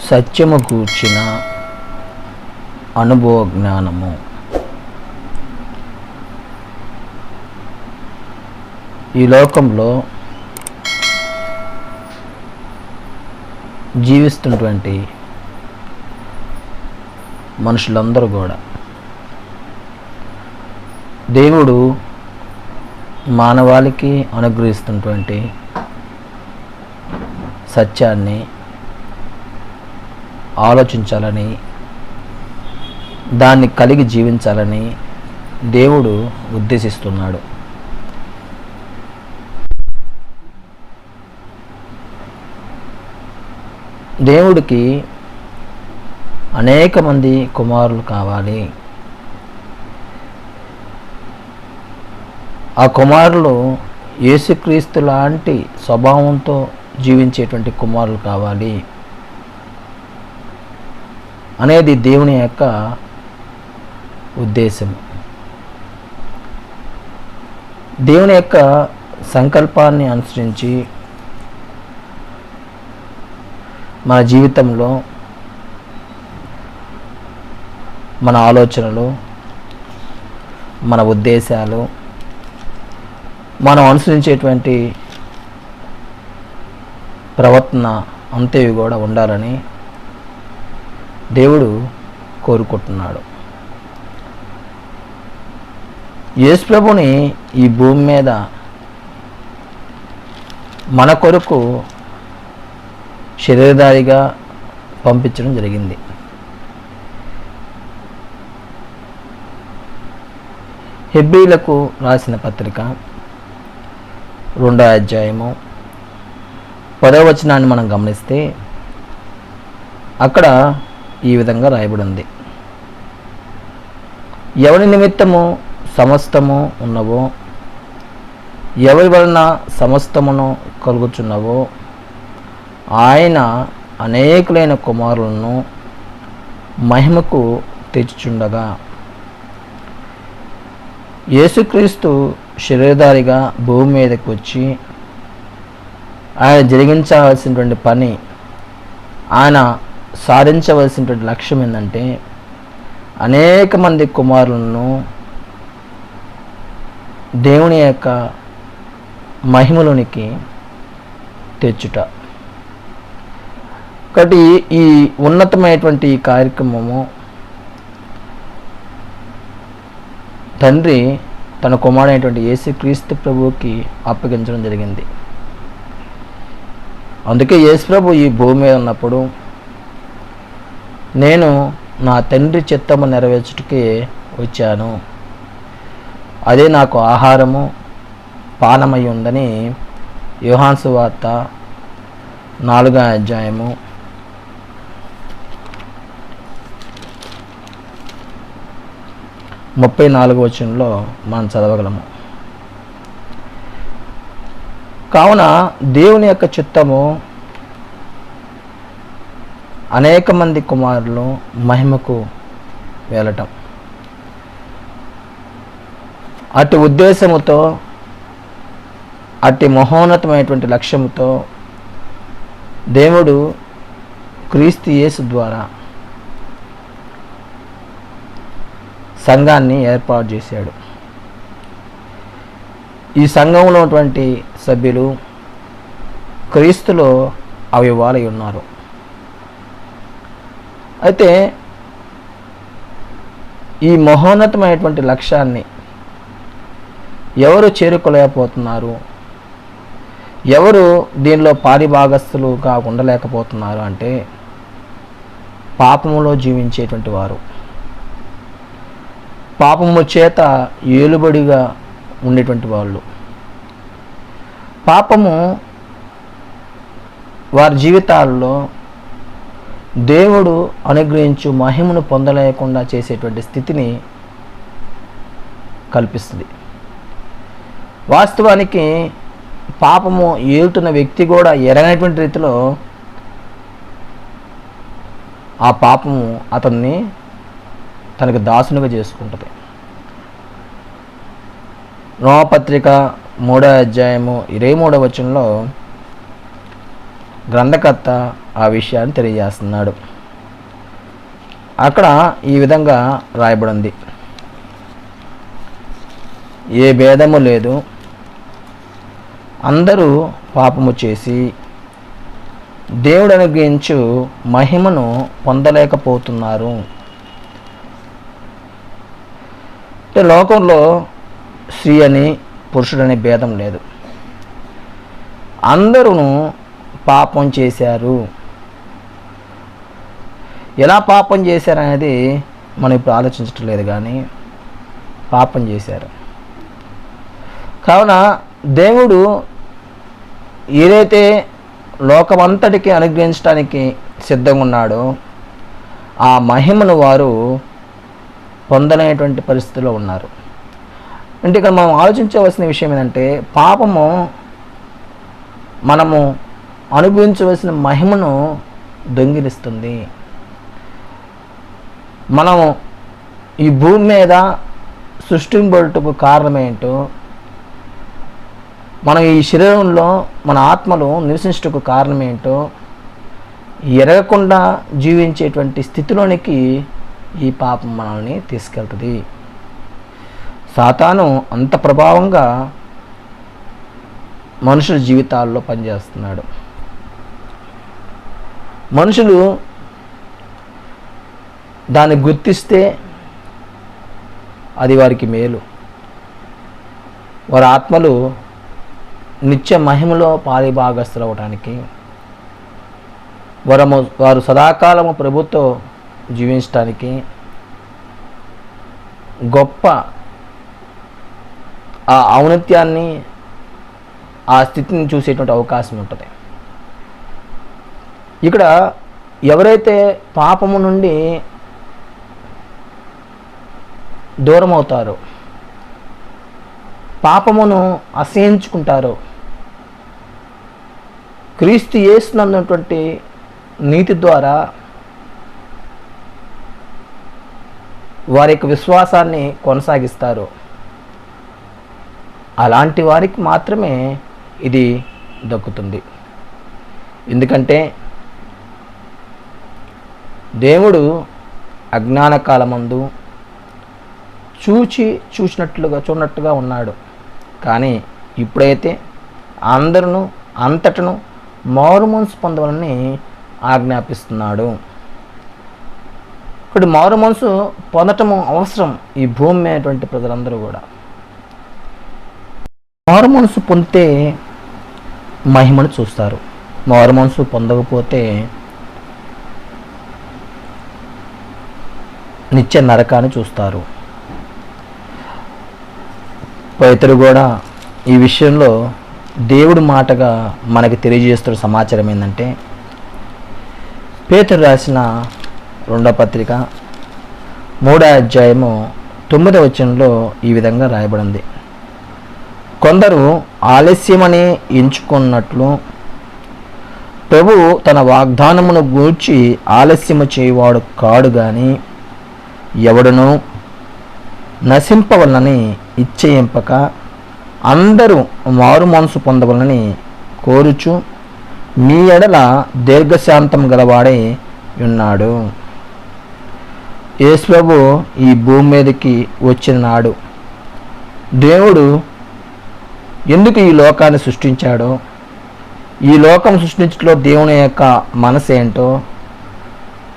సత్యము గూర్చిన అనుభవ జ్ఞానము. ఈ లోకంలో జీవిస్తున్నటువంటి మనుషులందరూ కూడా దేవుడు మానవాళికి అనుగ్రహిస్తున్నటువంటి సత్యాన్ని ఆలోచించాలని, దాన్ని కలిగి జీవించాలని దేవుడు ఉద్దేశిస్తున్నాడు. దేవుడికి అనేక మంది కుమారులు కావాలి. ఆ కుమారులు యేసుక్రీస్తు లాంటి స్వభావంతో జీవించేటువంటి కుమారులు కావాలి అనేది దేవుని యొక్క ఉద్దేశం. దేవుని యొక్క సంకల్పాన్ని అనుసరించి మన జీవితంలో మన ఆలోచనలు, మన ఉద్దేశాలు, మనం అనుసరించేటువంటి ప్రవర్తన అంతేవి కూడా ఉండాలని దేవుడు కోరుకుంటున్నాడు. యేసు ప్రభుని ఈ భూమి మీద మన కొరకు శరీరధారిగా పంపించడం జరిగింది. హెబ్రీలకు రాసిన పత్రిక 2వ అధ్యాయము 10వ వచనాన్ని మనం గమనిస్తే అక్కడ ఈ విధంగా రాయబడి ఉంది. ఎవరి నిమిత్తము సమస్తము ఉన్నవో, ఎవరి వలన సమస్తమును కలుగుచున్నవో ఆయన అనేకులైన కుమారులను మహిమకు తెచ్చుచుండగా, యేసుక్రీస్తు శరీరధారిగా భూమి మీదకి వచ్చి ఆయన జరిగించవలసినటువంటి పని, ఆయన సాధించవలసినటువంటి లక్ష్యం ఏంటంటే అనేక మంది కుమారులను దేవుని యొక్క మహిమలోనికి తెచ్చుట. కాబట్టి ఈ ఉన్నతమైనటువంటి ఈ కార్యక్రమము తండ్రి తన కుమారుడైనటువంటి యేసుక్రీస్తు ప్రభువుకి అప్పగించడం జరిగింది. అందుకే యేసు ప్రభు ఈ భూమి మీద ఉన్నప్పుడు, నేను నా తండ్రి చిత్తము నెరవేర్చుటకే వచ్చాను, అదే నాకు ఆహారము పానమై ఉందని యోహాను సువార్త 4వ అధ్యాయము 34వ వచనంలో మనం చదవగలము. కావున దేవుని యొక్క చిత్తము అనేక మంది కుమారులు మహిమకు వెళ్ళటం. అట్టి ఉద్దేశముతో, అట్టి మహోన్నతమైనటువంటి లక్ష్యముతో దేవుడు క్రీస్తు యేసు ద్వారా సంఘాన్ని ఏర్పాటు చేశాడు. ఈ సంఘంలో ఉన్నటువంటి సభ్యులు క్రీస్తులో అవయవాలై ఉన్నారు. అయితే ఈ మహోన్నతమైనటువంటి లక్ష్యాన్ని ఎవరు చేరుకోలేకపోతున్నారు, ఎవరు దీనిలో పారిభాగస్తులుగా ఉండలేకపోతున్నారు అంటే పాపములో జీవించేటువంటి వారు, పాపము చేత ఏలుబడిగా ఉండేటువంటి వాళ్ళు. పాపము వారి జీవితాల్లో దేవుడు అనుగ్రహించు మహిమను పొందలేకుండా చేసేటువంటి స్థితిని కల్పిస్తుంది. వాస్తవానికి పాపము ఏలుతున్న వ్యక్తి కూడా ఎరగనటువంటి రీతిలో ఆ పాపము అతన్ని తనకు దాసునిగా చేసుకుంటుంది. రోమపత్రిక 3వ అధ్యాయము 23వ వచనంలో గ్రంథకర్త ఆ విషయాన్ని తెలియజేస్తున్నాడు. అక్కడ ఈ విధంగా రాయబడింది, ఏ భేదము లేదు, అందరూ పాపము చేసి దేవుడు అనుగ్రహించు మహిమను పొందలేకపోతున్నారు. అంటే లోకంలో స్త్రీ అని పురుషుడని భేదం లేదు, అందరూ పాపం చేశారు. ఎలా పాపం చేశారనేది మనం ఇప్పుడు ఆలోచించటం లేదు, కానీ పాపం చేశారు. కావున దేవుడు ఏదైతే లోకమంతటికి అనుగ్రహించడానికి సిద్ధంగా ఉన్నాడో ఆ మహిమను వారు పొందలేనటువంటి పరిస్థితిలో ఉన్నారు. అంటే ఇక్కడ మనం ఆలోచించవలసిన విషయం ఏంటంటే, పాపము మనము అనుభవించవలసిన మహిమను దొంగిలిస్తుంది. మనం ఈ భూమి మీద సృష్టింపబడుటకు కారణమేంటో, మనం ఈ శరీరంలో మన ఆత్మలో నివసించటకు కారణమేంటో ఎరగకుండా జీవించేటువంటి స్థితిలోనికి ఈ పాపం మనల్ని తీసుకెళ్తుంది. సాతాను అంత ప్రభావంగా మనుషుల జీవితాల్లో పనిచేస్తున్నాడు. మనుషులు దాన్ని గుర్తిస్తే అది వారికి మేలు. వారి ఆత్మలు నిత్య మహిమలో పాలిభాగస్తులు అవడానికి, వారు సదాకాలము ప్రభుతో జీవించడానికి గొప్ప ఆ ఔన్నత్యాన్ని, ఆ స్థితిని చూసేటువంటి అవకాశం ఉంటుంది. ఇక్కడ ఎవరైతే పాపము నుండి దూరం అవుతారో, పాపమును అసహించుకుంటారో, క్రీస్తు యేసునందున్నటువంటి నీతి ద్వారా వారి యొక్క విశ్వాసాన్ని కొనసాగిస్తారు, అలాంటి వారికి మాత్రమే ఇది దక్కుతుంది. ఎందుకంటే దేవుడు అజ్ఞాన కాలమందు చూడనట్టుగా ఉన్నాడు. కానీ ఇప్పుడైతే అందరూ అంతటను మారు మనసు పొందవాలని ఆజ్ఞాపిస్తున్నాడు. ఇక్కడ మారు మనసు పొందటము అవసరం ఈ భూమి మీదటువంటి ప్రజలందరూ కూడా. మారు మనసు పొందితే మహిమను చూస్తారు, మారు మనసు పొందకపోతే నిత్య నరకాన్ని చూస్తారు. పేతురు కూడా ఈ విషయంలో దేవుడి మాటగా మనకి తెలియజేస్తున్న సమాచారం ఏంటంటే, పేతురు రాసిన 2వ పత్రిక 3వ అధ్యాయము 9వ వచనంలో ఈ విధంగా రాయబడింది, కొందరు ఆలస్యమని ఎంచుకున్నట్లు ప్రభు తన వాగ్దానమును గూర్చి ఆలస్యము చేయవాడు కాడు గాని ఎవడునూ నశింపవలనని ఇచ్చేయింపక అందరూ మారు మనసు పొందవలని కోరుచు మీ ఎడల దీర్ఘశాంతం గలవాడై ఉన్నాడు. యేసు ప్రభు ఈ భూమి మీదకి వచ్చిన నాడు దేవుడు ఎందుకు ఈ లోకాన్ని సృష్టించాడో, ఈ లోకం సృష్టించడంలో దేవుని యొక్క మనసు ఏంటో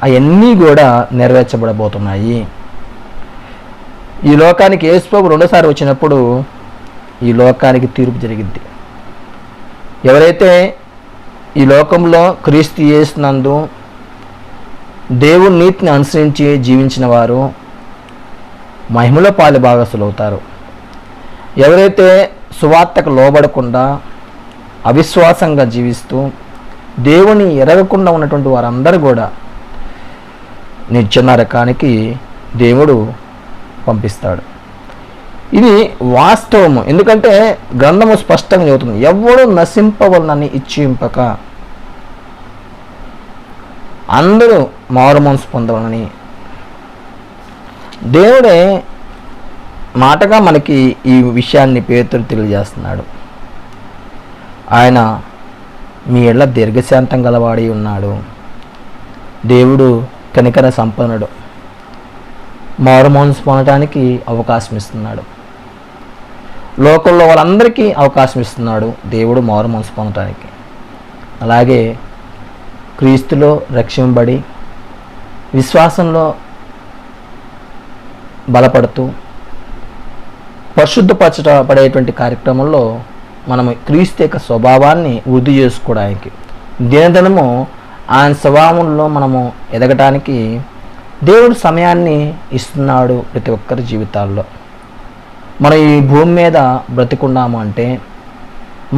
అవన్నీ కూడా నెరవేర్చబడబోతున్నాయి. ఈ లోకానికి యేసు ప్రభు 2సారి వచ్చినప్పుడు ఈ లోకానికి తీర్పు జరిగింది. ఎవరైతే ఈ లోకంలో క్రీస్తు యేసునందు దేవుని నీతిని అనుసరించి జీవించిన వారు మహిమలో పాలుభాగస్తులు అవుతారు. ఎవరైతే సువార్తకు లోబడకుండా అవిశ్వాసంగా జీవిస్తూ దేవుని ఎరగకుండా ఉన్నటువంటి వారందరూ కూడా నిత్య నరకానికి దేవుడు పంపిస్తాడు. ఇది వాస్తవము. ఎందుకంటే గ్రంథము స్పష్టంగా చెబుతుంది, ఎవడు నశింపవలనని ఇచ్చింపక అందరూ మారు మనసు పొందవలని. దేవుడే మాటగా మనకి ఈ విషయాన్ని పేతురు తెలియజేస్తున్నాడు. ఆయన మీ ఎడల దీర్ఘశాంతం గలవాడి ఉన్నాడు. దేవుడు కనికర సంపన్నుడు. మారు మనసు పొందడానికి అవకాశం ఇస్తున్నాడు. లోకంలో వాళ్ళందరికీ అవకాశం ఇస్తున్నాడు దేవుడు మారు మనసు పొందడానికి. అలాగే క్రీస్తులో రక్షింపబడి విశ్వాసంలో బలపడుతూ పరిశుద్ధపరచబడేటువంటి కార్యక్రమంలో మనము క్రీస్తు యొక్క స్వభావాన్ని వృద్ధి చేసుకోవడానికి, దినదినము ఆయన స్వభావంలో మనము ఎదగటానికి దేవుడు సమయాన్ని ఇస్తున్నాడు ప్రతి ఒక్కరి జీవితాల్లో. మనం ఈ భూమి మీద బ్రతికున్నాము అంటే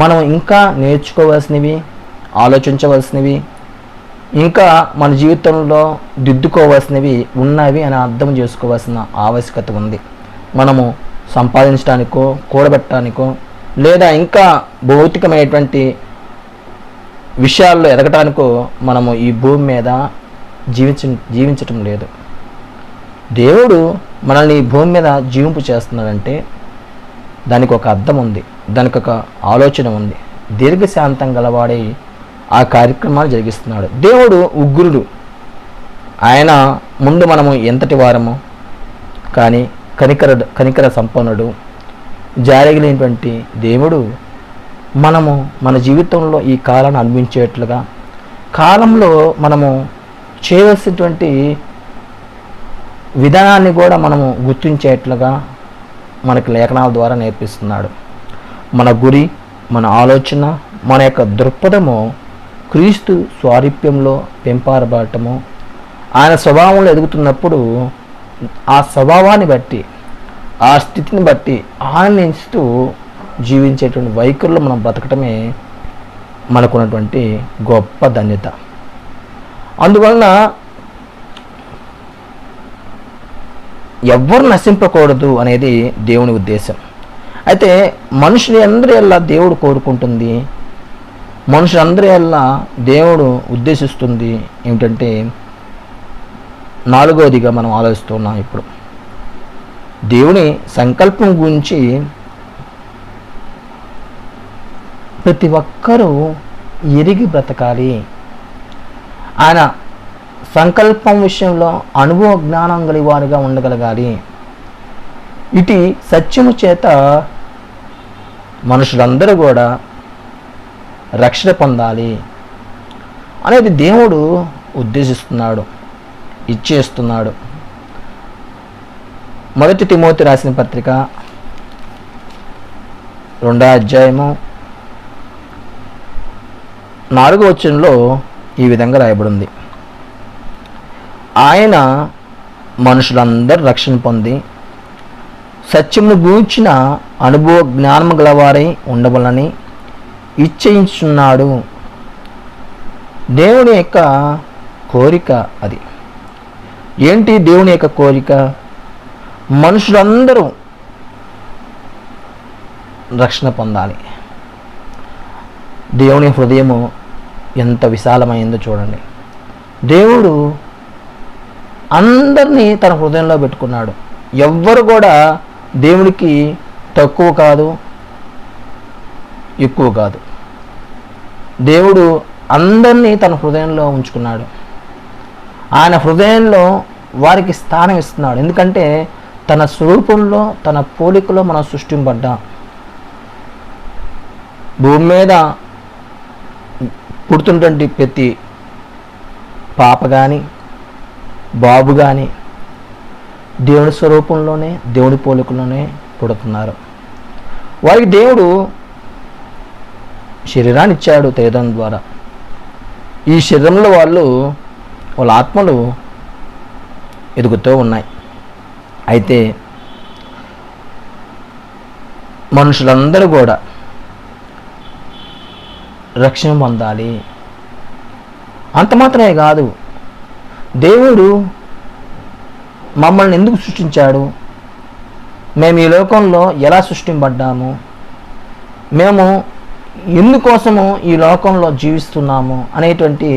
మనం ఇంకా నేర్చుకోవాల్సినవి, ఆలోచించవలసినవి, ఇంకా మన జీవితంలో దిద్దుకోవాల్సినవి ఉన్నవి అని అర్థం చేసుకోవాల్సిన ఆవశ్యకత ఉంది. మనము సంపాదించడానికో, కూడబెట్టడానికో, లేదా ఇంకా భౌతికమైనటువంటి విషయాల్లో ఎదగటానికో మనము ఈ భూమి మీద జీవించటం లేదు. దేవుడు మనల్ని ఈ భూమి మీద జీవింపు చేస్తున్నాడంటే దానికి ఒక అర్థం ఉంది, దానికి ఒక ఆలోచన ఉంది. దీర్ఘశాంతం గలవాడే ఆ కార్యక్రమాలు జరిగిస్తున్నాడు. దేవుడు ఉగ్రుడు. ఆయన ముందు మనము ఎంతటి వారము, కానీ కనికర సంపన్నుడు, జారగిలినటువంటి దేవుడు మనము మన జీవితంలో ఈ కాలాన్ని అనిపించేట్లుగా, కాలంలో మనము చేయవలసినటువంటి విధానాన్ని కూడా మనము గుర్తించేట్లుగా మనకి లేఖనాల ద్వారా నేర్పిస్తున్నాడు. మన గురి, మన ఆలోచన, మన యొక్క దృక్పథము క్రీస్తు స్వారూప్యంలో పెంపారబడటము, ఆయన స్వభావంలో ఎదుగుతున్నప్పుడు ఆ స్వభావాన్ని బట్టి, ఆ స్థితిని బట్టి ఆనందిస్తూ జీవించేటువంటి వైఖరిలో మనం బ్రతకటమే మనకున్నటువంటి గొప్ప ధన్యత. అందువలన ఎవ్వరు నశింపకూడదు అనేది దేవుని ఉద్దేశం. అయితే మనుషులందరి వల్ల దేవుడు కోరుకుంటుంది, మనుషులందరి వల్ల దేవుడు ఉద్దేశిస్తుంది ఏమిటంటే, నాలుగవదిగా మనం ఆలోచిస్తున్నాం ఇప్పుడు. దేవుని సంకల్పం గురించి ప్రతి ఒక్కరూ ఎరిగి బ్రతకాలి. ఆయన సంకల్పం విషయంలో అనుభవ జ్ఞానం కలివారుగా ఉండగలగాలి. ఇటు సత్యము చేత మనుషులందరూ కూడా రక్షణ పొందాలి అనేది దేవుడు ఉద్దేశిస్తున్నాడు, ఇచ్చేస్తున్నాడు. మొదటి తిమోతి రాసిన పత్రిక 2వ అధ్యాయము 4వ వచనంలో ఈ విధంగా రాయబడింది. ఆయన మనుషులందరూ రక్షణ పొంది సత్యమును గూర్చిన అనుభవ జ్ఞానము గలవారై ఉండవలని ఇచ్చయించున్నాడు. దేవుని యొక్క కోరిక అది. ఏంటి దేవుని యొక్క కోరిక? మనుషులందరూ రక్షణ పొందాలి. దేవుని హృదయము ఎంత విశాలమైందో చూడండి. దేవుడు అందరినీ తన హృదయంలో పెట్టుకున్నాడు. ఎవ్వరు కూడా దేవునికి తక్కువ కాదు, ఎక్కువ కాదు. దేవుడు అందరినీ తన హృదయంలో ఉంచుకున్నాడు. ఆయన హృదయంలో వారికి స్థానం ఇస్తున్నాడు. ఎందుకంటే తన స్వరూపంలో, తన పోలికలో మనం సృష్టింపడ్డాం. భూమి మీద పుడుతున్నటువంటి ప్రతి పాప కానీ బాబు కానీ దేవుని స్వరూపంలోనే, దేవుడి పోలికలోనే పుడుతున్నారు. వారికి దేవుడు శరీరాన్ని ఇచ్చాడు తల్లిదండ్రుల ద్వారా. ఈ శరీరంలో వాళ్ళ ఆత్మలు ఎదుగుతూ ఉన్నాయి. అయితే మనుషులందరూ కూడా రక్షణ పొందాలి. అంత మాత్రమే కాదు, దేవుడు మమ్మల్ని ఎందుకు సృష్టించాడు, మేము ఈ లోకంలో ఎలా సృష్టింపడ్డాము, మేము ఎందుకోసము ఈ లోకంలో జీవిస్తున్నాము అనేటువంటి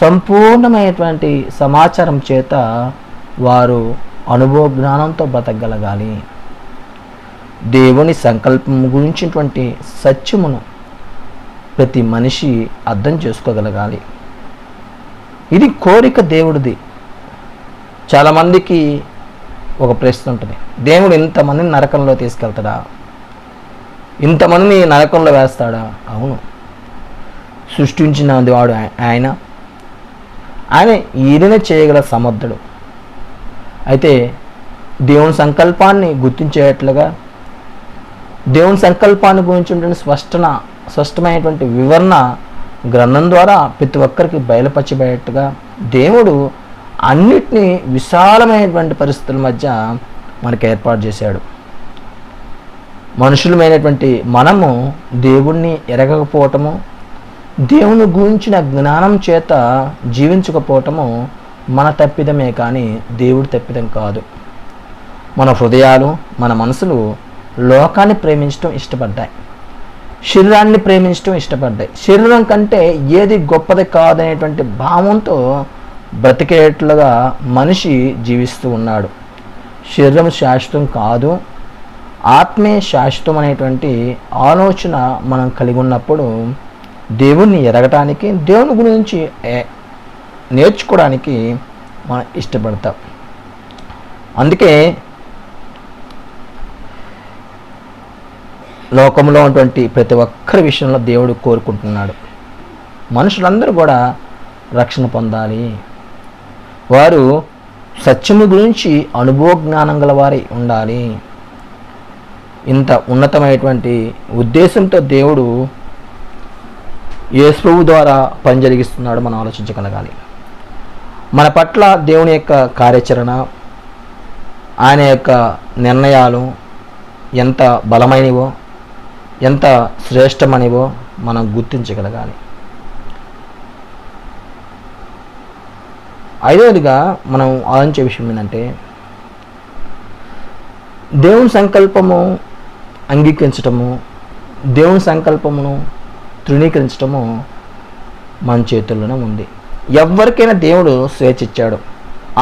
సంపూర్ణమైనటువంటి సమాచారం చేత వారు అనుభవ జ్ఞానంతో బ్రతకగలగాలి. దేవుని సంకల్పం గురించినటువంటి సత్యమును ప్రతి మనిషి అర్థం చేసుకోగలగాలి. ఇది కోరిక దేవుడిది. చాలామందికి ఒక ప్రశ్న ఉంటుంది, దేవుడు ఇంతమందిని నరకంలో తీసుకెళ్తాడా, ఇంతమందిని నరకంలో వేస్తాడా? అవును, సృష్టించిన వాడు ఆయన ఈయననే చేయగల సమర్థుడు. అయితే దేవుని సంకల్పాన్ని గుర్తించేట్లుగా, దేవుని సంకల్పాన్ని గురించి స్పష్టమైనటువంటి వివరణ గ్రంథం ద్వారా ప్రతి ఒక్కరికి బయలుపరచబడేట్టుగా దేవుడు అన్నిటినీ విశాలమైనటువంటి పరిస్థితుల మధ్య మనకు ఏర్పాటు చేశాడు. మనుషులమైనటువంటి మనము దేవుణ్ణి ఎరగకపోవటము, దేవుని గురించిన జ్ఞానం చేత జీవించకపోవటము మన తప్పిదమే కానీ దేవుడి తప్పిదం కాదు. మన హృదయాలు, మన మనసులు లోకాన్ని ప్రేమించడం ఇష్టపడ్డాయి, శరీరాన్ని ప్రేమించడం ఇష్టపడ్డాయి. శరీరం కంటే ఏది గొప్పది కాదనేటువంటి భావంతో బ్రతికేట్లుగా మనిషి జీవిస్తూ ఉన్నాడు. శరీరం శాశ్వతం కాదు, ఆత్మే శాశ్వతం అనేటువంటి ఆలోచన మనం కలిగి ఉన్నప్పుడు దేవుణ్ణి ఎరగటానికి, దేవుని గురించి నేర్చుకోవడానికి మనం ఇష్టపడతాం. అందుకే లోకంలో ఉన్నటువంటి ప్రతి ఒక్కరి విషయంలో దేవుడు కోరుకుంటున్నాడు, మనుషులందరూ కూడా రక్షణ పొందాలి, వారు సత్యము గురించి అనుభవ జ్ఞానం గల వారై ఉండాలి. ఇంత ఉన్నతమైనటువంటి ఉద్దేశంతో దేవుడు యేసు ప్రభువు ద్వారా పని జరిగిస్తున్నాడు మనం ఆలోచించగలగాలి. మన పట్ల దేవుని యొక్క కార్యాచరణ, ఆయన యొక్క నిర్ణయాలు ఎంత బలమైనవో, ఎంత శ్రేష్టమనివో మనం గుర్తించగలగాలి. ఐదవదిగా మనం ఆలోచించే విషయం ఏంటంటే, దేవుని సంకల్పము అంగీకరించటము, దేవుని సంకల్పమును తృణీకరించటము మన చేతుల్లోనే ఉంది. ఎవరికైనా దేవుడు స్వేచ్ఛ ఇచ్చాడు,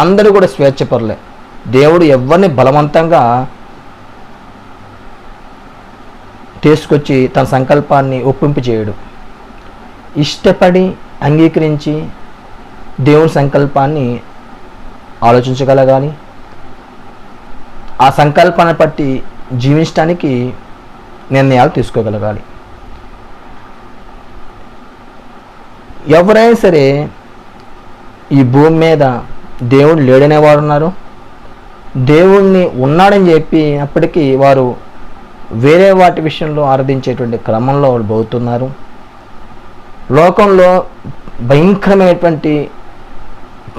అందరూ కూడా స్వేచ్ఛపరులే. దేవుడు ఎవరిని బలవంతంగా తీసుకొచ్చి తన సంకల్పాన్ని ఒప్పింపు చేయడు. ఇష్టపడి అంగీకరించి దేవుని సంకల్పాన్ని ఆలోచించగలగాలి, ఆ సంకల్పాన్ని బట్టి జీవించడానికి నిర్ణయాలు తీసుకోగలగాలి. ఎవరైనా సరే ఈ భూమి మీద దేవుడు లేడనేవారు ఉన్నారు, దేవుణ్ణి ఉన్నాడని చెప్పినప్పటికీ వారు వేరే వాటి విషయంలో ఆరాధించేటువంటి క్రమంలో వాళ్ళు పోతున్నారు. లోకంలో భయంకరమైనటువంటి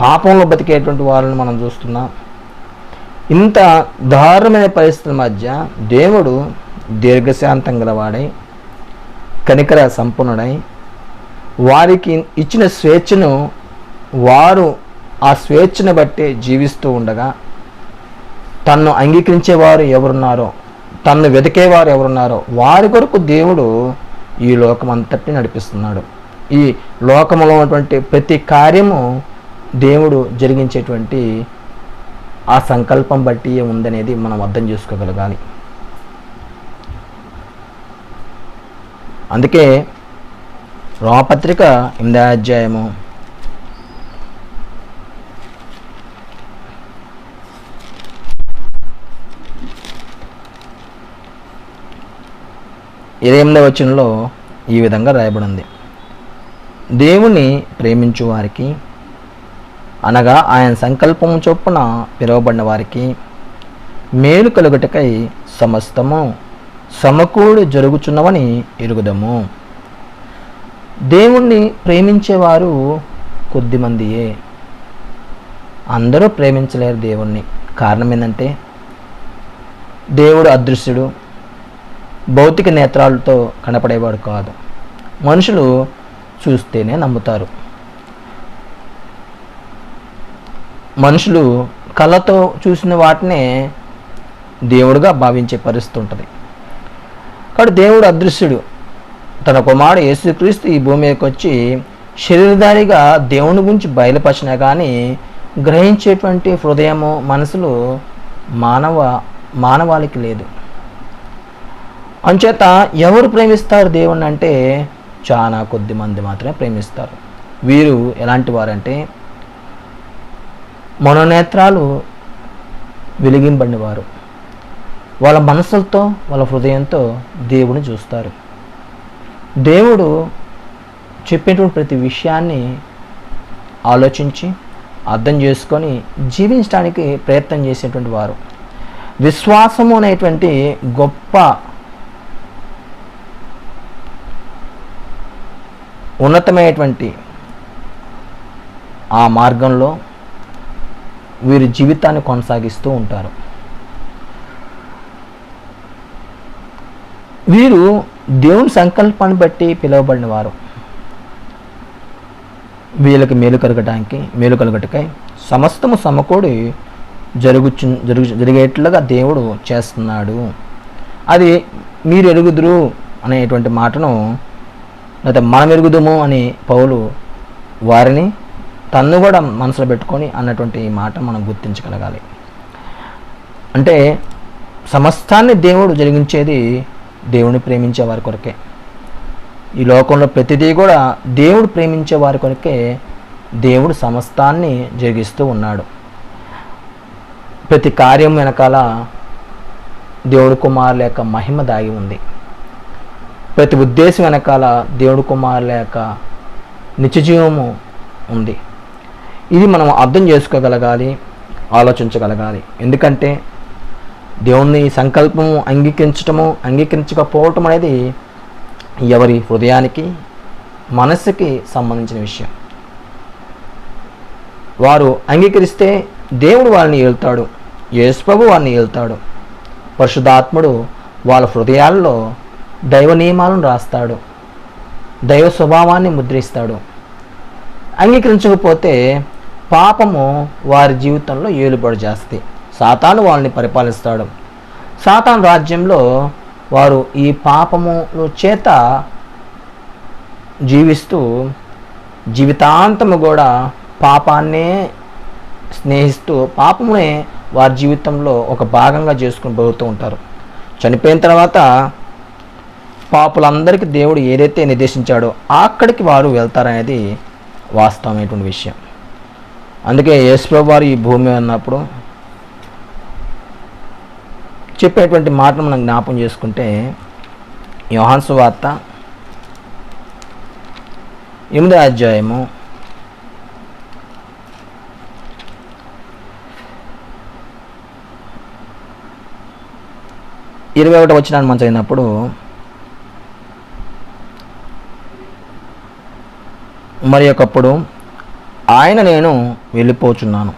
పాపంలో బతికేటువంటి వాళ్ళని మనం చూస్తున్నాం. ఇంత దారుణమైన పరిస్థితుల మధ్య దేవుడు దీర్ఘశాంతం గలవాడై, కనికర సంపన్నుడై, వారికి ఇచ్చిన స్వేచ్ఛను వారు ఆ స్వేచ్ఛను బట్టి జీవిస్తూ ఉండగా, తన్ను అంగీకరించేవారు ఎవరున్నారో, తన్ను వెతికేవారు ఎవరున్నారో వారి కొరకు దేవుడు ఈ లోకం అంతటిని నడిపిస్తున్నాడు. ఈ లోకంలో ఉన్నటువంటి ప్రతి కార్యము దేవుడు జరిగించేటువంటి ఆ సంకల్పం బట్టి ఉందనేది మనం అర్థం చేసుకోగలగాలి. అందుకే రోమపత్రిక 8వ అధ్యాయము 28వ వచనంలో ఈ విధంగా రాయబడింది, దేవుని ప్రేమించు వారికి, అనగా ఆయన సంకల్పం చొప్పున పిలువబడిన వారికి మేలు కలుగుటకై సమస్తము సమకూడి జరుగుచున్నవని ఎరుగుదము. దేవుణ్ణి ప్రేమించేవారు కొద్దిమందియే, అందరూ ప్రేమించలేరు దేవుణ్ణి. కారణం ఏంటంటే, దేవుడు అదృశ్యుడు, భౌతిక నేత్రాలతో కనపడేవాడు కాదు. మనుషులు చూస్తేనే నమ్ముతారు. మనుషులు కళ్ళతో చూసిన వాటినే దేవుడుగా భావించే పరిస్థితి ఉంటుంది. కాబట్టి దేవుడు అదృశ్యుడు. తన కుమారుడు యేసుక్రీస్తు ఈ భూమి మీదకి వచ్చి శరీరధారిగా దేవుని గురించి బయలుపరిచినా కానీ గ్రహించేటువంటి హృదయము, మనసులు మానవాళికి లేదు. అంచేత ఎవరు ప్రేమిస్తారు దేవుణ్ణి అంటే, చాలా కొద్ది మంది మాత్రమే ప్రేమిస్తారు. వీరు ఎలాంటి వారంటే మనోనేత్రాలు వెలిగింపబడిన వారు. వాళ్ళ మనసులతో వాళ్ళ హృదయంతో దేవుని చూస్తారు. దేవుడు చెప్పేటువంటి ప్రతి విషయాన్ని ఆలోచించి అర్థం చేసుకొని జీవించడానికి ప్రయత్నం చేసేటువంటి వారు. విశ్వాసము అనేటువంటి గొప్ప ఉన్నతమైనటువంటి ఆ మార్గంలో వీరి జీవితాన్ని కొనసాగిస్తూ ఉంటారు. వీరు దేవుని సంకల్పాన్ని బట్టి పిలువబడిన వారు. వీళ్ళకి మేలు కలగటకై సమస్తము సమకూడి జరిగేట్లుగా దేవుడు చేస్తున్నాడు. అది మీరు ఎరుగుదురు అనేటువంటి మాటను, లేదా మనం ఎరుగుదుము అని పౌలు వారిని తన్ను కూడా మనసులో పెట్టుకొని అన్నటువంటి ఈ మాట మనం గుర్తించగలగాలి. అంటే సమస్తాన్ని దేవుడు జరిగించేది దేవుని ప్రేమించే వారి కొరకే. ఈ లోకంలో ప్రతిదీ కూడా దేవుడు ప్రేమించే వారి కొరకే దేవుడు సమస్తాన్ని జరిగిస్తూ ఉన్నాడు. ప్రతి కార్యం వెనకాల దేవుడు కుమారుల యొక్క మహిమ దాగి ఉంది. ప్రతి ఉద్దేశం వెనకాల దేవుడు కుమారుల యొక్క నిత్యజీవము ఉంది. ఇది మనం అర్థం చేసుకోగలగాలి, ఆలోచించగలగాలి. ఎందుకంటే దేవుని సంకల్పము అంగీకరించకపోవటం అనేది ఎవరి హృదయానికి మనస్సుకి సంబంధించిన విషయం. వారు అంగీకరిస్తే దేవుడు వారిని ఏలుతాడు, యేసుప్రభు వారిని ఏలుతాడు. పరిశుద్ధాత్ముడు వాళ్ళ హృదయాల్లో దైవ నియమాలను రాస్తాడు, దైవ స్వభావాన్ని ముద్రిస్తాడు. అంగీకరించకపోతే పాపము వారి జీవితంలో ఏలుబడి చేస్తుంది. సాతాను వాళ్ళని పరిపాలిస్తాడు. సాతాను రాజ్యంలో వారు ఈ పాపముల చేత జీవిస్తూ జీవితాంతము కూడా పాపాన్నే స్నేహిస్తూ పాపమునే వారి జీవితంలో ఒక భాగంగా చేసుకుని పోతూ ఉంటారు. చనిపోయిన తర్వాత పాపులందరికీ దేవుడు ఏదైతే నిర్దేశించాడో అక్కడికి వారు వెళ్తారనేది వాస్తవమైనటువంటి విషయం. అందుకే యేసుప్రభు వారు ఈ భూమి ఉన్నప్పుడు చెప్పేటువంటి మాటను మనం జ్ఞాపం చేసుకుంటే, యోహాను సువార్త 8వ అధ్యాయము 21వ వచనాన్ని మనం చదివినప్పుడు, మరి ఒకప్పుడు ఆయన నేను వెళ్ళిపోచున్నాను,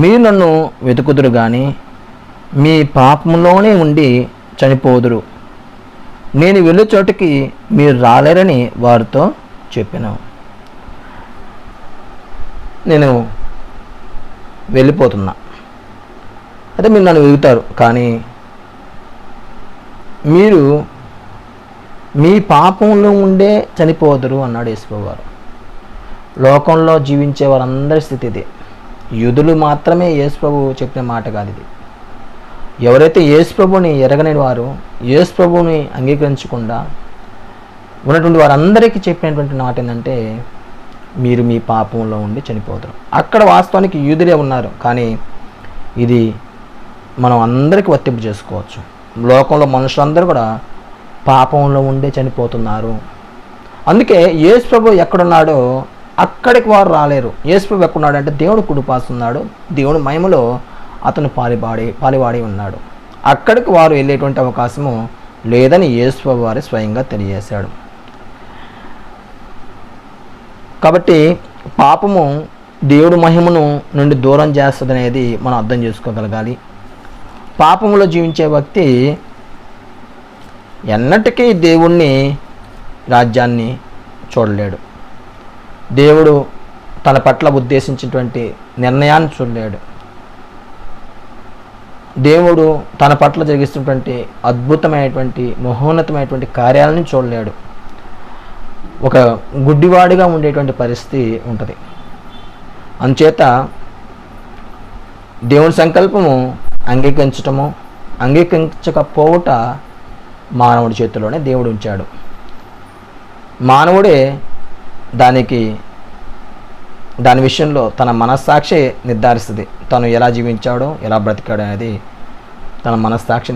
మీరు నన్ను వెతుకుదురు కానీ మీ పాపంలోనే ఉండి చనిపోదురు, నేను వెళ్ళే చోటికి మీరు రాలేరని వారితో చెప్పాను. నేను వెళ్ళిపోతున్నా, అయితే మీరు నన్ను వెతుకుతారు కానీ మీరు మీ పాపంలో ఉండే చనిపోదురు అన్నాడు యేసుప్రభు వారు. లోకంలో జీవించే వారందరి స్థితి ఇదే. యూదులు మాత్రమే యేసుప్రభు చెప్పిన మాట కాదు ఇది. ఎవరైతే యేసుప్రభుని ఎరగని వారు, యేసుప్రభుని అంగీకరించకుండా ఉన్నటువంటి వారందరికీ చెప్పినటువంటి మాట ఏంటంటే, మీరు మీ పాపంలో ఉండి చనిపోతారు. అక్కడ వాస్తవానికి యూదులే ఉన్నారు, కానీ ఇది మనం అందరికీ వర్తింపు చేసుకోవచ్చు. లోకంలో మనుషులందరూ కూడా పాపంలో ఉండే చనిపోతున్నారు. అందుకే యేసుప్రభు ఎక్కడున్నాడో అక్కడికి వారు రాలేరు. యేసుప్రభు ఎక్కడున్నాడు అంటే దేవుడు కుడిపాస్తున్నాడు, దేవుడు మహిమలో అతను పాలివాడి ఉన్నాడు. అక్కడికి వారు వెళ్ళేటువంటి అవకాశము లేదని యేసుప్రభు వారు స్వయంగా తెలియజేశాడు. కాబట్టి పాపము దేవుడు మహిమను నుండి దూరం చేస్తుంది అనేది మనం అర్థం చేసుకోగలగాలి. పాపములో జీవించే వ్యక్తి ఎన్నటికీ దేవుణ్ణి రాజ్యాన్ని చూడలేడు. దేవుడు తన పట్ల ఉద్దేశించినటువంటి నిర్ణయాన్ని చూడలేడు. దేవుడు తన పట్ల జరిగిస్తున్నటువంటి అద్భుతమైనటువంటి మహోన్నతమైనటువంటి కార్యాలను చూడలేడు. ఒక గుడ్డివాడిగా ఉండేటువంటి పరిస్థితి ఉంటుంది. అందుచేత దేవుని సంకల్పము అంగీకరించకపోవట మానవుడి చేతిలోనే దేవుడు ఉంచాడు. మానవుడే దాని విషయంలో తన మనస్సాక్షి నిర్ధారిస్తుంది. తను ఎలా జీవించాడో ఎలా బ్రతికాడో అనేది తన మనస్సాక్షి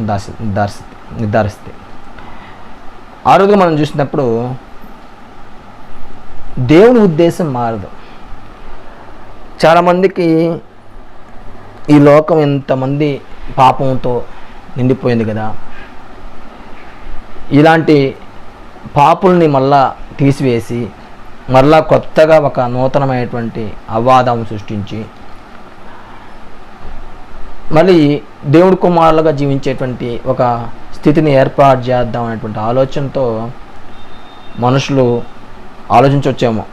నిర్ధారిస్తుంది. ఆ రోజుగా మనం చూసినప్పుడు దేవుని ఉద్దేశం మారదు. చాలామందికి ఈ లోకం ఎంతమంది పాపంతో నిండిపోయింది కదా, ఇలాంటి పాపుల్ని మళ్ళా తీసివేసి మరలా కొత్తగా ఒక నూతనమైనటువంటి అవాదం సృష్టించి మళ్ళీ దేవుడి కుమారులుగా జీవించేటువంటి ఒక స్థితిని ఏర్పాటు చేద్దాం అనేటువంటి ఆలోచనతో మనుషులు ఆలోచించవచ్చేమో,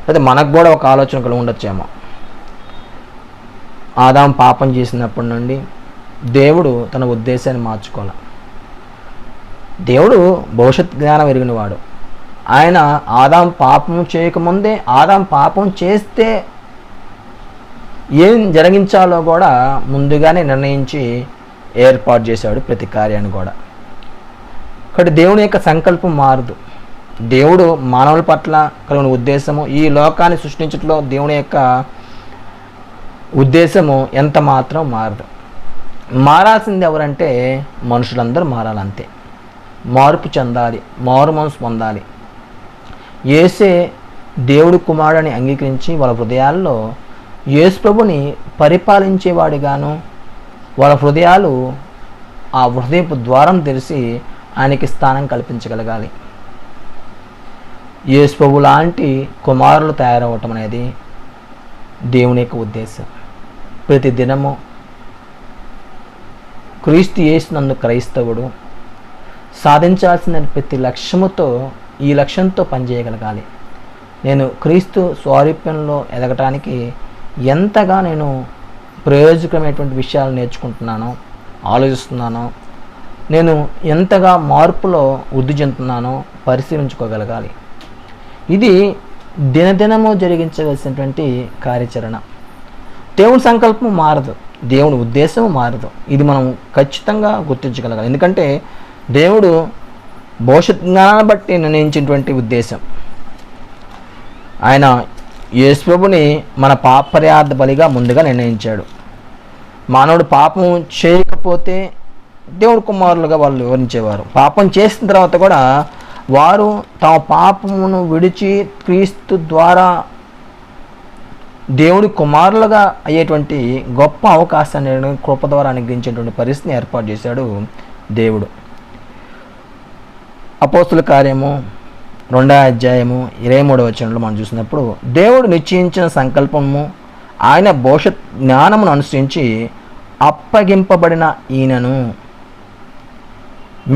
అయితే మనకు కూడా ఒక ఆలోచన కలిగి ఉండొచ్చేమో. ఆదాం పాపం చేసినప్పటి నుండి దేవుడు తన ఉద్దేశాన్ని మార్చుకోవాలి. దేవుడు భవిష్యత్ జ్ఞానం ఎరిగినవాడు. ఆయన ఆదాం పాపం చేయకముందే ఆదాం పాపం చేస్తే ఏం జరిగించాలో కూడా ముందుగానే నిర్ణయించి ఏర్పాటు చేశాడు ప్రతి కార్యాన్ని కూడా. కాబట్టి దేవుని యొక్క సంకల్పం మారదు. దేవుడు మానవుల పట్ల కలిగిన ఉద్దేశము, ఈ లోకాన్ని సృష్టించడంలో దేవుని యొక్క ఉద్దేశము ఎంత మాత్రం మారదు. మారాల్సింది ఎవరంటే మనుషులందరూ మారాలంతే. మార్పు చెందాలి, మారు మనసు పొందాలి. యేసే దేవుడి కుమారుడిని అంగీకరించి వాళ్ళ హృదయాల్లో యేసు ప్రభుని పరిపాలించేవాడిగాను, వాళ్ళ హృదయాలు ఆ హృదయపు ద్వారం తెరిచి ఆయనకి స్థానం కల్పించగలగాలి. యేసు ప్రభు లాంటి కుమారులు తయారవటం అనేది దేవుని యొక్క ఉద్దేశం. ప్రతి దినము క్రీస్తు యేసునందు క్రైస్తవుడు సాధించాల్సిన ప్రతి లక్ష్యముతో ఈ లక్ష్యంతో పనిచేయగలగాలి. నేను క్రీస్తు స్వారూప్యంలో ఎదగటానికి ఎంతగా నేను ప్రయోజకమైనటువంటి విషయాలు నేర్చుకుంటున్నానో, ఆలోచిస్తున్నానో, నేను ఎంతగా మార్పులో వృద్ధి చెందుతున్నానో పరిశీలించుకోగలగాలి. ఇది దినదినము జరిగించవలసినటువంటి కార్యాచరణ. దేవుని సంకల్పం మారదు, దేవుని ఉద్దేశం మారదు. ఇది మనం ఖచ్చితంగా గుర్తించగలగాలి. ఎందుకంటే దేవుడు భవిష్యత్ జ్ఞానాన్ని బట్టి నిర్ణయించినటువంటి ఉద్దేశం. ఆయన యేసు ప్రభుని మన పాపపరిహార బలిగా ముందుగా నిర్ణయించాడు. మానవుడు పాపం చేయకపోతే దేవుడు కుమారులుగా వాళ్ళు వివరించేవారు. పాపం చేసిన తర్వాత కూడా వారు తమ పాపమును విడిచి క్రీస్తు ద్వారా దేవుడి కుమారులుగా అయ్యేటువంటి గొప్ప అవకాశాన్ని కృప ద్వారా అనుగ్రహించేటువంటి పరిస్థితిని ఏర్పాటు చేశాడు దేవుడు. అపోస్తుల కార్యము 2వ అధ్యాయము 23వ వచనంలో మనం చూసినప్పుడు, దేవుడు నిశ్చయించిన సంకల్పము ఆయన భవిష్యత్ జ్ఞానమును అనుసరించి అప్పగింపబడిన ఈయనను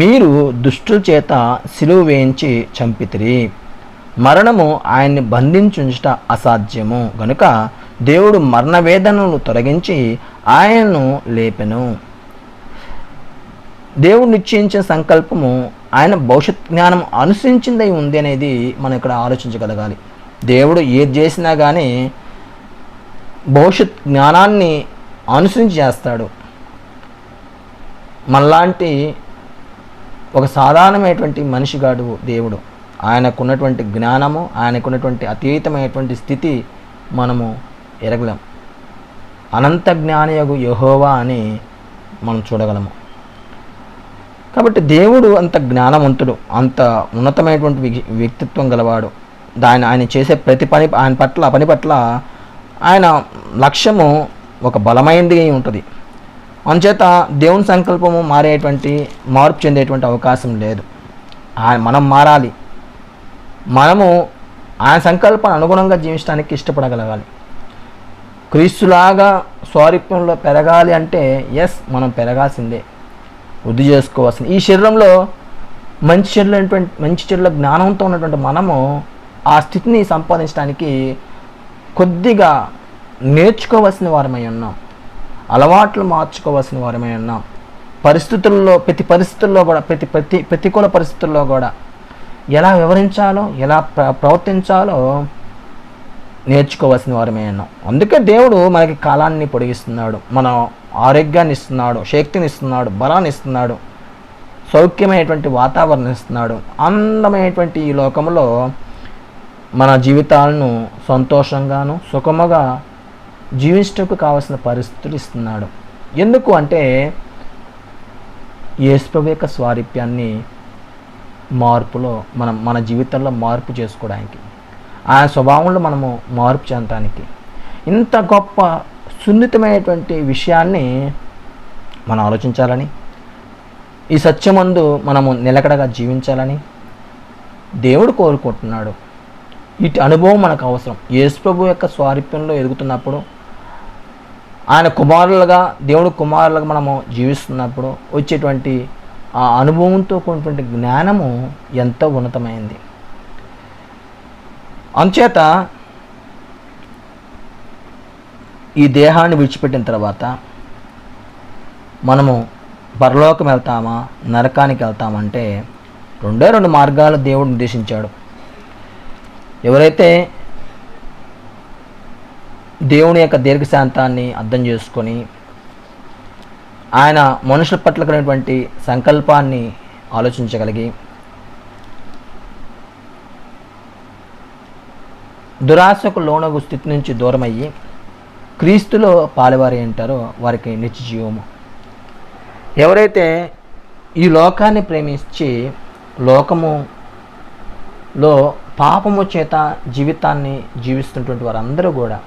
మీరు దుష్టుల చేత సిలువ వేయించి చంపితిరి. మరణము ఆయన్ని బంధించుంచుట అసాధ్యము గనుక దేవుడు మరణ వేదనను తొలగించి ఆయనను లేపెను. దేవుడు నిశ్చయించిన సంకల్పము ఆయన భవిష్యత్ జ్ఞానం అనుసరించిందై ఉంది అనేది మనం ఇక్కడ ఆలోచించగలగాలి. దేవుడు ఏది చేసినా కానీ భవిష్యత్ జ్ఞానాన్ని అనుసరించి చేస్తాడు. మనలాంటి ఒక సాధారణమైనటువంటి మనిషిగాడు దేవుడు. ఆయనకున్నటువంటి జ్ఞానము, ఆయనకున్నటువంటి అతీతమైనటువంటి స్థితి మనము ఎరగలేం. అనంత జ్ఞానయగు యెహోవా అని మనం చూడగలము. కాబట్టి దేవుడు అంత జ్ఞానవంతుడు, అంత ఉన్నతమైనటువంటి వ్యక్తిత్వం గలవాడు. ఆయన చేసే ప్రతి పని పని పట్ల ఆయన లక్ష్యము ఒక బలమైనది ఉంటుంది. అందుచేత దేవుని సంకల్పము మార్పు చెందేటువంటి అవకాశం లేదు. మనం మారాలి. మనము ఆయన సంకల్పాన్ని అనుగుణంగా జీవించడానికి ఇష్టపడగలగాలి. క్రీస్తులాగా స్వారూప్యంలో పెరగాలి అంటే మనం పెరగాల్సిందే, వృద్ధి చేసుకోవాల్సింది. ఈ శరీరంలో మంచి చెడుల జ్ఞానంతో ఉన్నటువంటి మనము ఆ స్థితిని సంపాదించడానికి కొద్దిగా నేర్చుకోవాల్సిన వారమై ఉన్నాం. అలవాట్లు మార్చుకోవాల్సిన వారమై ఉన్నాం. ప్రతి పరిస్థితుల్లో కూడా ప్రతికూల పరిస్థితుల్లో కూడా ఎలా వివరించాలో, ఎలా ప్రవర్తించాలో నేర్చుకోవాల్సిన వారమే ఉన్నాం. అందుకే దేవుడు మనకి కాలాన్ని పొడిగిస్తున్నాడు, మన ఆరోగ్యాన్ని ఇస్తున్నాడు, శక్తిని ఇస్తున్నాడు, బలాన్ని ఇస్తున్నాడు, సౌఖ్యమైనటువంటి వాతావరణం ఇస్తున్నాడు. అందమైనటువంటి ఈ లోకంలో మన జీవితాలను సంతోషంగాను సుఖముగా జీవించటకు కావలసిన పరిస్థితులు ఇస్తున్నాడు. ఎందుకు అంటే యేసుప్రభు యొక్క స్వారూప్యాన్ని మార్పులో మన జీవితంలో మార్పు చేసుకోవడానికి, ఆయన స్వభావంలో మనము మార్పు చెందడానికి, ఇంత గొప్ప సున్నితమైనటువంటి విషయాన్ని మనం ఆలోచించాలని, ఈ సత్యమందు మనము నిలకడగా జీవించాలని దేవుడు కోరుకుంటున్నాడు. ఇటు అనుభవం మనకు అవసరం. యేసుప్రభు యొక్క స్వారూప్యంలో ఎదుగుతున్నప్పుడు, ఆయన కుమారులుగా దేవుడు కుమారులుగా మనము జీవిస్తున్నప్పుడు వచ్చేటువంటి ఆ అనుభవంతో కూడినటువంటి జ్ఞానము ఎంతో ఉన్నతమైంది. అంచేత ఈ దేహాన్ని విడిచిపెట్టిన తర్వాత మనము పరలోకం వెళ్తామా నరకానికి వెళ్తామంటే రెండు మార్గాలు దేవుడు నిర్దేశించాడు. ఎవరైతే దేవుని యొక్క దీర్ఘశాంతాన్ని అర్థం చేసుకొని ఆయన మనుషుల పట్ల కలిగినటువంటి సంకల్పాన్ని ఆలోచించగలిగి దురాశకు లోనగు స్థితి నుంచి దూరమయ్యి క్రీస్తులో పాలువారి అంటారో వారికి నిత్య జీవము. ఎవరైతే ఈ లోకాన్ని ప్రేమించి లోకములో పాపము చేత జీవితాన్ని జీవిస్తున్నటువంటి వారందరూ కూడా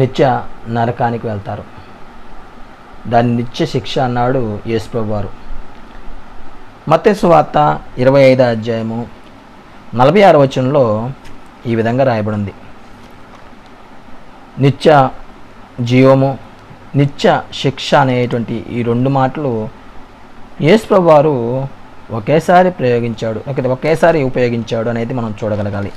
నిత్య నరకానికి వెళ్తారు. దాని నిత్య శిక్ష అన్నాడు యేసుప్రభు వారు. మత్తయి సువార్త 25వ అధ్యాయము 46వ వచనంలో ఈ విధంగా రాయబడింది. నిత్య జీవము నిత్య శిక్ష అనేటువంటి ఈ రెండు మాటలు యేసుప్రభు వారు ఒకేసారి ఉపయోగించాడు అనేది మనం చూడగలగాలి.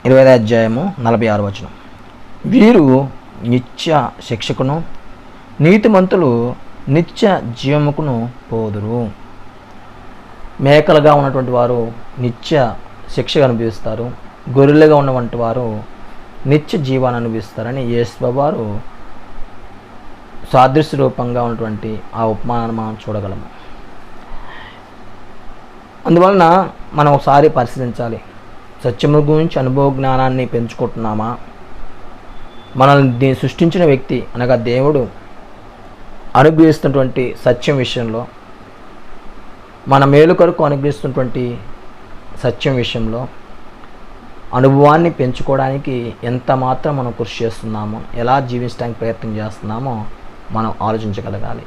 ఇరవై అధ్యాయము 46వ వచనం. వీరు నిత్య శిక్షకును నీతిమంతులు నిత్య జీవముకును పోదురు. మేకలుగా ఉన్నటువంటి వారు నిత్య శిక్ష అనుభవిస్తారు, గొర్రెలుగా ఉన్నటువంటి వారు నిత్య జీవాన్ని అనుభవిస్తారని యేసుప్రభు వారు సాదృశ్య రూపంగా ఉన్నటువంటి ఆ ఉపమానాన్ని మనం చూడగలము. అందువలన మనం ఒకసారి పరిశీలించాలి. సత్యము గురించి అనుభవ జ్ఞానాన్ని పెంచుకుంటున్నామా? మనల్ని సృష్టించిన వ్యక్తి అనగా దేవుడు అనుగ్రహిస్తున్నటువంటి సత్యం విషయంలో, మన మేలు కొరకు అనుగ్రహిస్తున్నటువంటి సత్యం విషయంలో అనుభవాన్ని పెంచుకోవడానికి ఎంత మాత్రం మనం కృషి చేస్తున్నామో, ఎలా జీవించడానికి ప్రయత్నం చేస్తున్నామో మనం ఆలోచించగలగాలి.